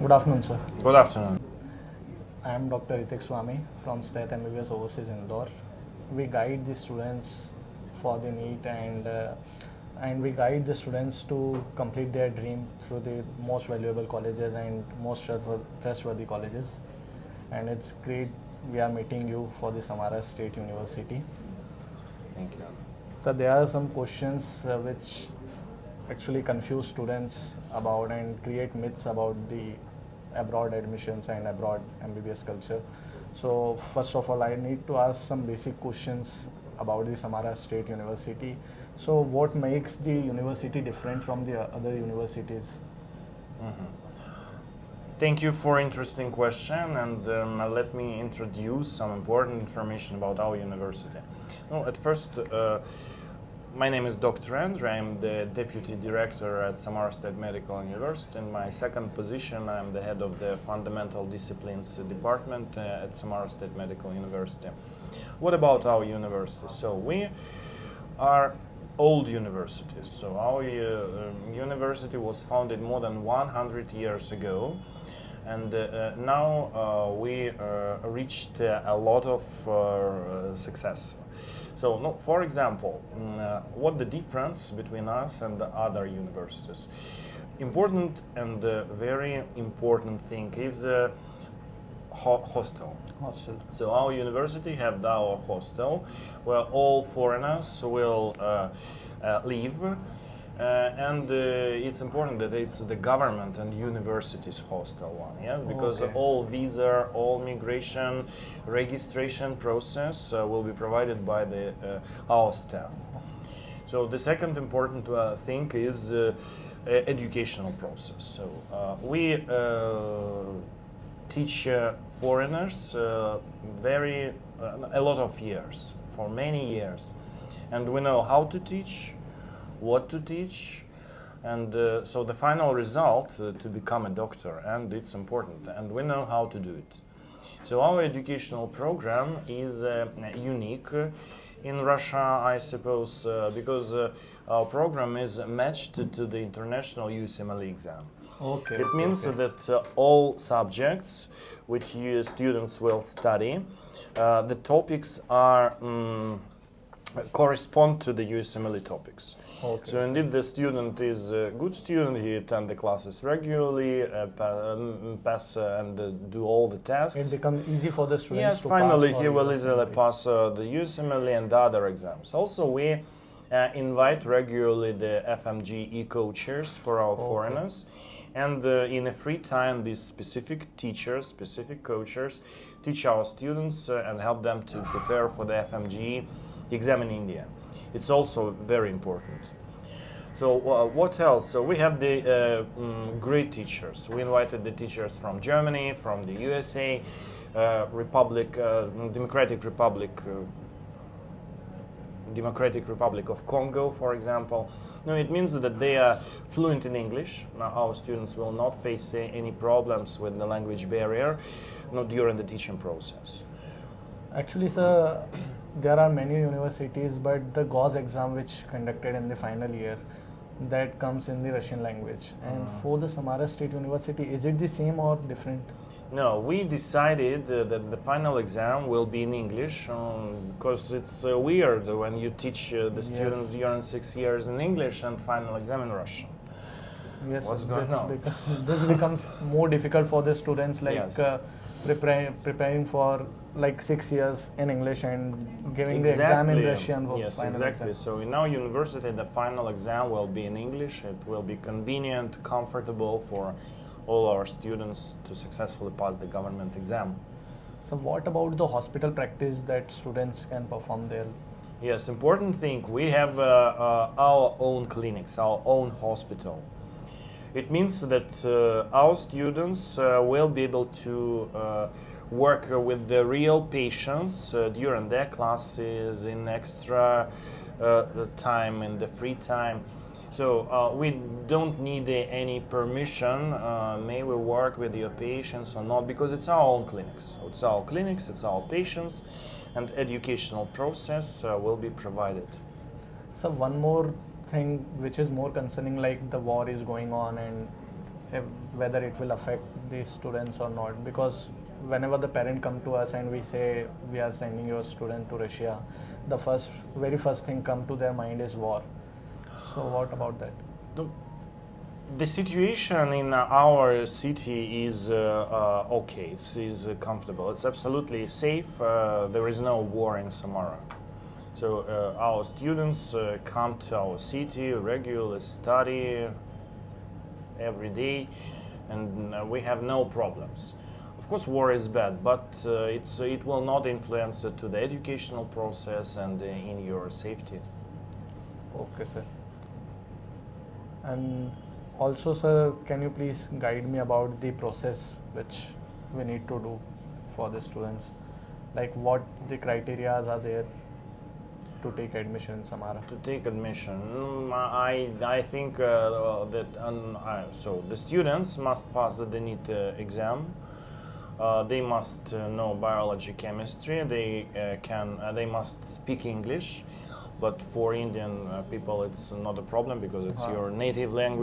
Good afternoon, sir. Good afternoon. I am Dr. Ritik Swami from State MBBS Overseas Indore. We guide the students for the NEET and we guide the students to complete their dream through the most valuable colleges and most trustworthy colleges. And it's great we are meeting you for the Samara State University. Thank you. So there are some questions which actually confuse students about and create myths about the abroad admissions and abroad MBBS culture. So first of all, I need to ask some basic questions about the Samara State University. So what makes the university different from the other universities? Thank you for interesting question, and let me introduce some important information about our university. No, at first, my name is Dr. Andrey. I'm the Deputy Director at Samara State Medical University. In my second position, I'm the head of the Fundamental Disciplines Department at Samara State Medical University. What about our university? So we are old universities. So our university was founded more than 100 years ago. And now we reached a lot of success. So, no, for example, what the difference between us and the other universities? Important and very important thing is hostel. Hostel. So our university have our hostel where all foreigners will live. And it's important that it's the government and university's hostel one, yeah, because Okay. all visa, all migration, registration process will be provided by the our staff. So the second important thing is educational process. So we teach foreigners a lot of years, for many years, and we know how to teach, what to teach, and so the final result to become a doctor, and it's important, and we know how to do it. So our educational program is unique in Russia, I suppose, because our program is matched to the international USMLE exam. Okay. It means that all subjects which students will study, the topics are correspond to the USMLE topics. Okay. So indeed, the student is a good student. He attend the classes regularly, pass and do all the tests. It becomes easy for the students Yes, to finally pass he for will the easily USMLE. pass the USMLE and other exams. Also, we invite regularly the FMG e-coachers for our foreigners. And in a free time, these specific teachers, specific coachers, teach our students and help them to prepare for the FMG exam in India. It's also very important. So what else? So we have the great teachers. We invited the teachers from Germany, from the USA, Democratic Republic of Congo, for example. No, it means that they are fluent in English. Now, our students will not face any problems with the language barrier, not during the teaching process. Actually, sir, there are many universities, but the GAUS exam which conducted in the final year, that comes in the Russian language. And for the Samara State University, is it the same or different? No, we decided that the final exam will be in English because it's weird when you teach the students during 6 years in English and final exam in Russian. Yes, What's sir, going on? this becomes more difficult for the students, like Yes. preparing for like 6 years in English and giving the exam in Russian for Yes, final exactly. exam. So in our university, the final exam will be in English. It will be convenient, comfortable for all our students to successfully pass the government exam. So what about the hospital practice that students can perform there? Yes, important thing, we have our own clinics, our own hospital. It means that our students will be able to work with the real patients during their classes, in extra time, in the free time. So we don't need any permission, may we work with your patients or not, because it's our own clinics. So it's our clinics, it's our patients, and educational process will be provided. So one more thing which is more concerning, like the war is going on and if, whether it will affect the students or not, because whenever the parent come to us and we say we are sending your student to Russia, the very first thing come to their mind is war. So what about that? The, the situation in our city is okay. It's comfortable. It's absolutely safe. There is no war in Samara. So our students come to our city regularly, study every day, and we have no problems. Of course, war is bad, but it will not influence to the educational process and in your safety. Okay, sir. And also, sir, can you please guide me about the process which we need to do for the students? Like what the criteria are there to take admission in Samara? To take admission, I think that so the students must pass the NEET exam. They must know biology, chemistry. They must speak English, but for Indian people it's not a problem because it's your native language.